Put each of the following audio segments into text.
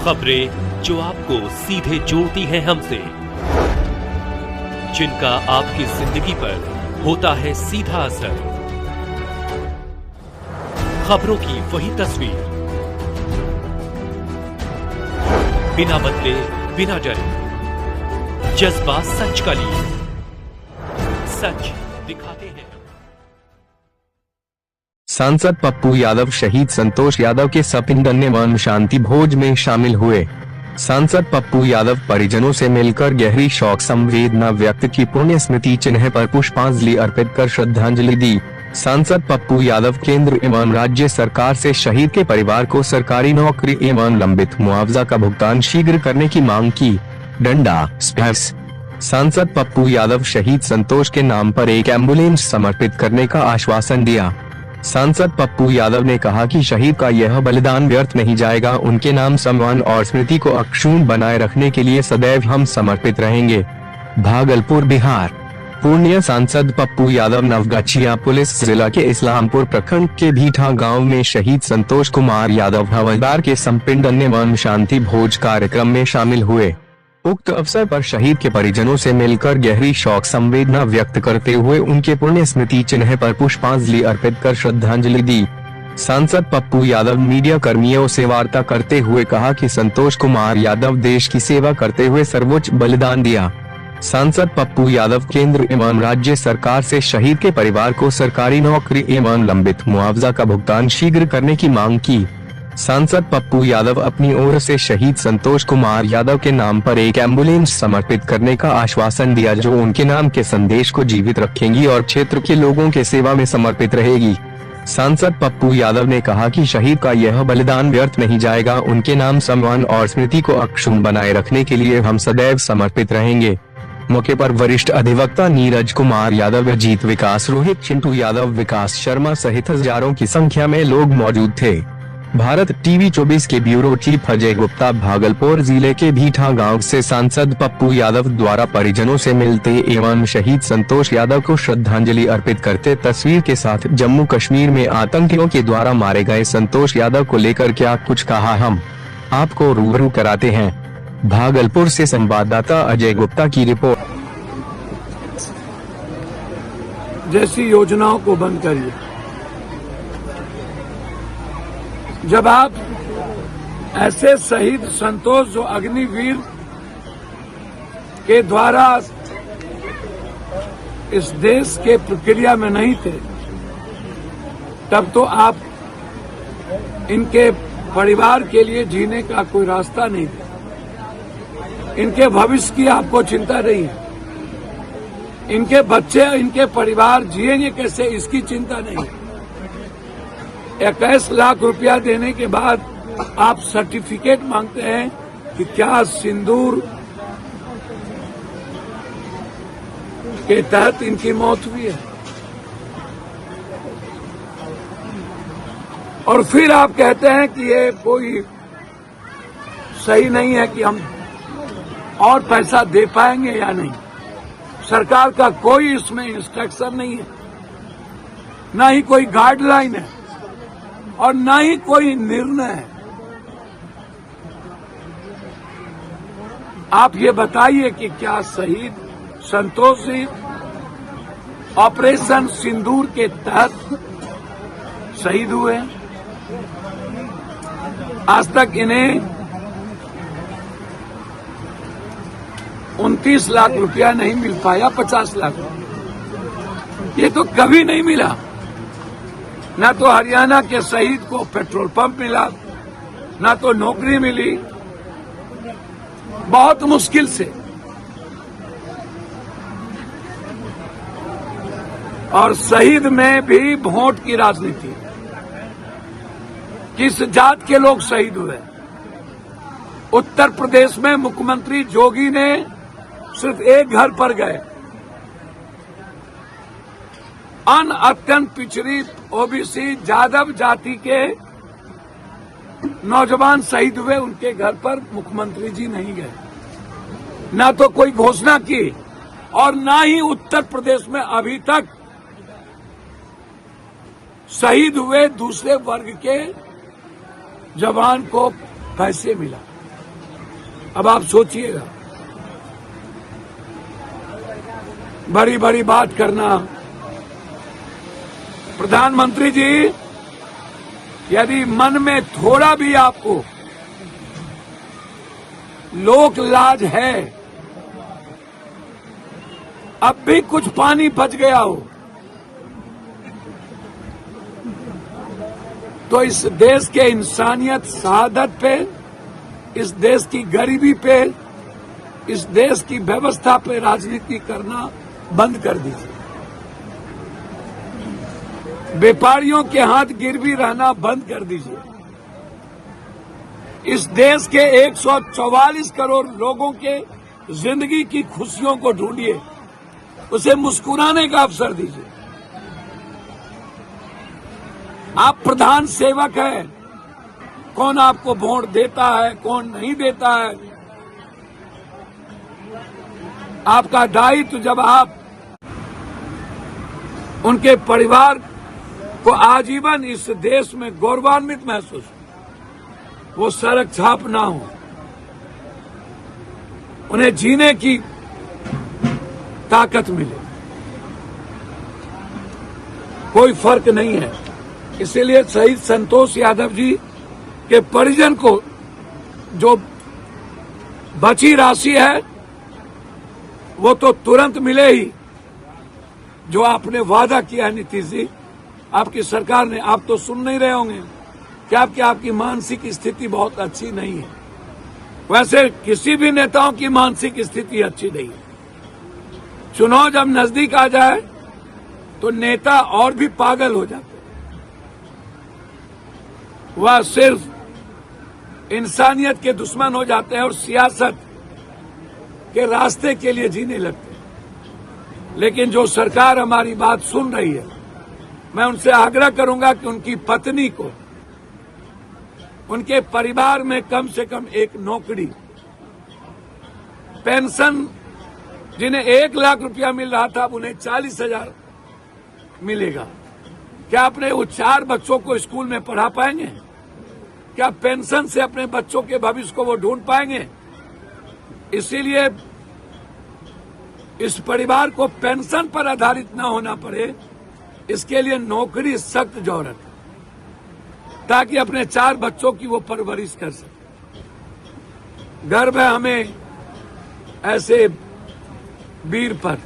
खबरें जो आपको सीधे जोड़ती हैं हमसे, जिनका आपकी जिंदगी पर होता है सीधा असर। खबरों की वही तस्वीर, बिना बदले बिना डरे, जज्बा सच का लिए, सच दिखाते हैं। सांसद पप्पू यादव शहीद संतोष यादव के सपिंदन वन शांति भोज में शामिल हुए। सांसद पप्पू यादव परिजनों से मिलकर गहरी शोक संवेदना व्यक्त की, पुण्य स्मृति चिन्ह पर पुष्पांजलि अर्पित कर श्रद्धांजलि दी। सांसद पप्पू यादव केंद्र एवं राज्य सरकार से शहीद के परिवार को सरकारी नौकरी एवं लंबित मुआवजा का भुगतान शीघ्र करने की मांग की। डंडा स्पर्श। सांसद पप्पू यादव शहीद संतोष के नाम पर एक एम्बुलेंस समर्पित करने का आश्वासन दिया। सांसद पप्पू यादव ने कहा कि शहीद का यह बलिदान व्यर्थ नहीं जाएगा। उनके नाम, सम्मान और स्मृति को अक्षुण्ण बनाए रखने के लिए सदैव हम समर्पित रहेंगे। भागलपुर, बिहार। पूर्णिया सांसद पप्पू यादव नवगछिया पुलिस जिला के इस्लामपुर प्रखंड के भीठा गांव में शहीद संतोष कुमार यादव हवलदार के संपिंडन एवं शांति भोज कार्यक्रम में शामिल हुए। उक्त अवसर पर शहीद के परिजनों से मिलकर गहरी शोक संवेदना व्यक्त करते हुए उनके पुण्य स्मृति चिन्ह पर पुष्पांजलि अर्पित कर श्रद्धांजलि दी। सांसद पप्पू यादव मीडिया कर्मियों से वार्ता करते हुए कहा कि संतोष कुमार यादव देश की सेवा करते हुए सर्वोच्च बलिदान दिया। सांसद पप्पू यादव केंद्र एवं राज्य सरकार से शहीद के परिवार को सरकारी नौकरी एवं लंबित मुआवजा का भुगतान शीघ्र करने की मांग की। सांसद पप्पू यादव अपनी ओर से शहीद संतोष कुमार यादव के नाम पर एक एम्बुलेंस समर्पित करने का आश्वासन दिया, जो उनके नाम के संदेश को जीवित रखेंगी और क्षेत्र के लोगों के सेवा में समर्पित रहेगी। सांसद पप्पू यादव ने कहा कि शहीद का यह बलिदान व्यर्थ नहीं जाएगा। उनके नाम, सम्मान और स्मृति को अक्षुण्ण बनाए रखने के लिए हम सदैव समर्पित रहेंगे। मौके पर वरिष्ठ अधिवक्ता नीरज कुमार यादव, अजीत विकास, रोहित चिंटू यादव, विकास शर्मा सहित हजारों की संख्या में लोग मौजूद थे। भारत टीवी 24 के ब्यूरो चीफ अजय गुप्ता, भागलपुर जिले के भीठा गांव से सांसद पप्पू यादव द्वारा परिजनों से मिलते एवं शहीद संतोष यादव को श्रद्धांजलि अर्पित करते तस्वीर के साथ जम्मू कश्मीर में आतंकियों के द्वारा मारे गए संतोष यादव को लेकर क्या कुछ कहा, हम आपको रूबरू कराते हैं। भागलपुर से संवाददाता अजय गुप्ता की रिपोर्ट। जैसी योजनाओं को बंद करिए। जब आप ऐसे शहीद संतोष जो अग्निवीर के द्वारा इस देश के प्रक्रिया में नहीं थे, तब तो आप इनके परिवार के लिए जीने का कोई रास्ता नहीं था। इनके भविष्य की आपको चिंता नहीं है। इनके बच्चे, इनके परिवार जिएंगे कैसे, इसकी चिंता नहीं है। 21 लाख रुपया देने के बाद आप सर्टिफिकेट मांगते हैं कि क्या सिंदूर के तहत इनकी मौत हुई है, और फिर आप कहते हैं कि ये कोई सही नहीं है कि हम और पैसा दे पाएंगे या नहीं। सरकार का कोई इसमें इंस्ट्रक्शन नहीं है, ना ही कोई गाइडलाइन है और न ही कोई निर्णय है। आप ये बताइए कि क्या शहीद संतोष जी ऑपरेशन सिंदूर के तहत शहीद हुए? आज तक इन्हें 29 लाख रुपया नहीं मिल पाया, 50 लाख। ये तो कभी नहीं मिला। ना तो हरियाणा के शहीद को पेट्रोल पंप मिला, ना तो नौकरी मिली, बहुत मुश्किल से। और शहीद में भी वोट की राजनीति। किस जात के लोग शहीद हुए? उत्तर प्रदेश में मुख्यमंत्री जोगी ने सिर्फ एक घर पर गए, अत्यंत पिछड़ी ओबीसी जादव जाति के नौजवान शहीद हुए, उनके घर पर मुख्यमंत्री जी नहीं गए। ना तो कोई घोषणा की और ना ही उत्तर प्रदेश में अभी तक शहीद हुए दूसरे वर्ग के जवान को पैसे मिला। अब आप सोचिएगा, बड़ी बड़ी बात करना। प्रधानमंत्री जी, यदि मन में थोड़ा भी आपको लोक लाज है, अब भी कुछ पानी बच गया हो, तो इस देश के इंसानियत शहादत पे, इस देश की गरीबी पे, इस देश की व्यवस्था पे राजनीति करना बंद कर दीजिए। व्यापारियों के हाथ गिरवी रहना बंद कर दीजिए। इस देश के 144 करोड़ लोगों के जिंदगी की खुशियों को ढूंढिए, उसे मुस्कुराने का अवसर दीजिए। आप प्रधान सेवक हैं, कौन आपको वोट देता है, कौन नहीं देता है, आपका दायित्व जब आप उनके परिवार को आजीवन इस देश में गौरवान्वित महसूस हो, वो सड़क छाप ना हो, उन्हें जीने की ताकत मिले, कोई फर्क नहीं है। इसीलिए शहीद संतोष यादव जी के परिजन को जो बची राशि है वो तो तुरंत मिले ही, जो आपने वादा किया नीतीश जी, आपकी सरकार ने। आप तो सुन नहीं रहे होंगे कि आपकी मानसिक स्थिति बहुत अच्छी नहीं है। वैसे किसी भी नेताओं की मानसिक स्थिति अच्छी नहीं है। चुनाव जब नजदीक आ जाए तो नेता और भी पागल हो जाते हैं। वह सिर्फ इंसानियत के दुश्मन हो जाते हैं और सियासत के रास्ते के लिए जीने लगते हैं। लेकिन जो सरकार हमारी बात सुन रही है, मैं उनसे आग्रह करूंगा कि उनकी पत्नी को, उनके परिवार में कम से कम एक नौकरी, पेंशन, जिन्हें 1 लाख रुपया मिल रहा था उन्हें 40,000 मिलेगा। क्या अपने वो 4 बच्चों को स्कूल में पढ़ा पाएंगे? क्या पेंशन से अपने बच्चों के भविष्य को वो ढूंढ पाएंगे? इसीलिए इस परिवार को पेंशन पर आधारित न होना पड़े, इसके लिए नौकरी सख्त जरूरत है, ताकि अपने 4 बच्चों की वो परवरिश कर सके। गर्व है हमें ऐसे वीर पर,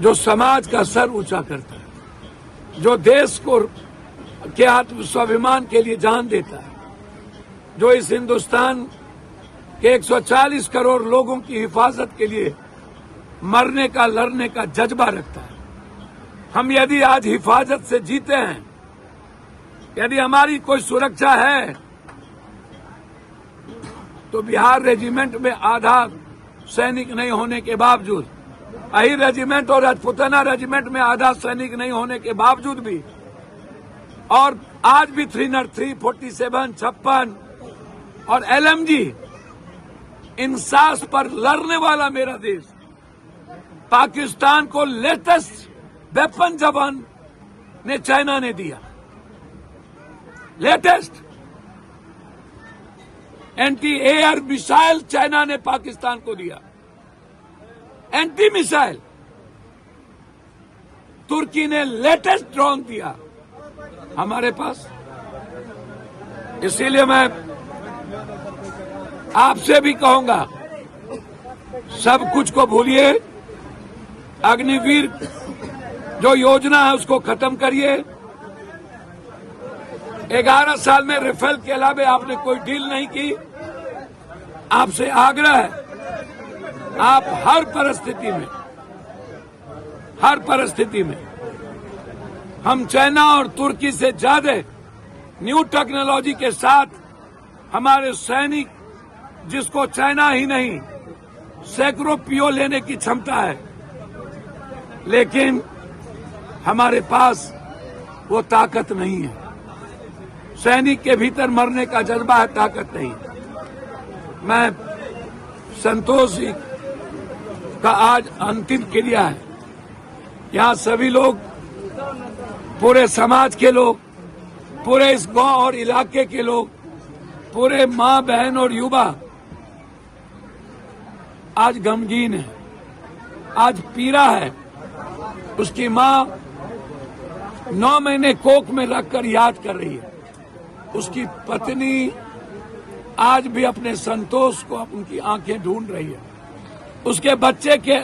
जो समाज का सर ऊंचा करता है, जो देश को के आत्म स्वाभिमान के लिए जान देता है, जो इस हिंदुस्तान के 140 करोड़ लोगों की हिफाजत के लिए मरने का, लड़ने का जज्बा रखता है। हम यदि आज हिफाजत से जीते हैं, यदि हमारी कोई सुरक्षा है, तो बिहार रेजिमेंट में आधा सैनिक नहीं होने के बावजूद, अहिर रेजिमेंट और राजपुताना रेजिमेंट में आधा सैनिक नहीं होने के बावजूद भी, और आज भी 303, 47, 56 और LMG इंसास पर लड़ने वाला मेरा देश पाकिस्तान को लेटेस्ट वेपन जवान ने चाइना ने दिया। Latest anti air missile China ने पाकिस्तान को दिया। एंटी मिसाइल तुर्की ने लेटेस्ट ड्रोन दिया हमारे पास। इसीलिए मैं आपसे भी कहूंगा, सब कुछ को भूलिए, अग्निवीर जो योजना है उसको खत्म करिए। 11 साल में राफेल के अलावा आपने कोई डील नहीं की। आपसे आग्रह है, आप हर परिस्थिति में हम चाइना और तुर्की से ज्यादा न्यू टेक्नोलॉजी के साथ हमारे सैनिक, जिसको चाइना ही नहीं सैकड़ों पीओ लेने की क्षमता है, लेकिन हमारे पास वो ताकत नहीं है। सैनिक के भीतर मरने का जज्बा है, ताकत नहीं। मैं संतोष जी का आज अंतिम क्रिया है, यहाँ सभी लोग, पूरे समाज के लोग, पूरे इस गांव और इलाके के लोग पूरे माँ बहन और युवा आज गमगीन है, आज पीड़ा है। उसकी माँ 9 महीने कोख में रखकर याद कर रही है। उसकी पत्नी आज भी अपने संतोष को उनकी आंखें ढूंढ रही है। उसके बच्चे के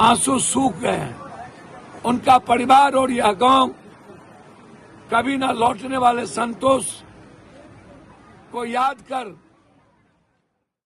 आंसू सूख गए हैं। उनका परिवार और यह गांव कभी न लौटने वाले संतोष को याद कर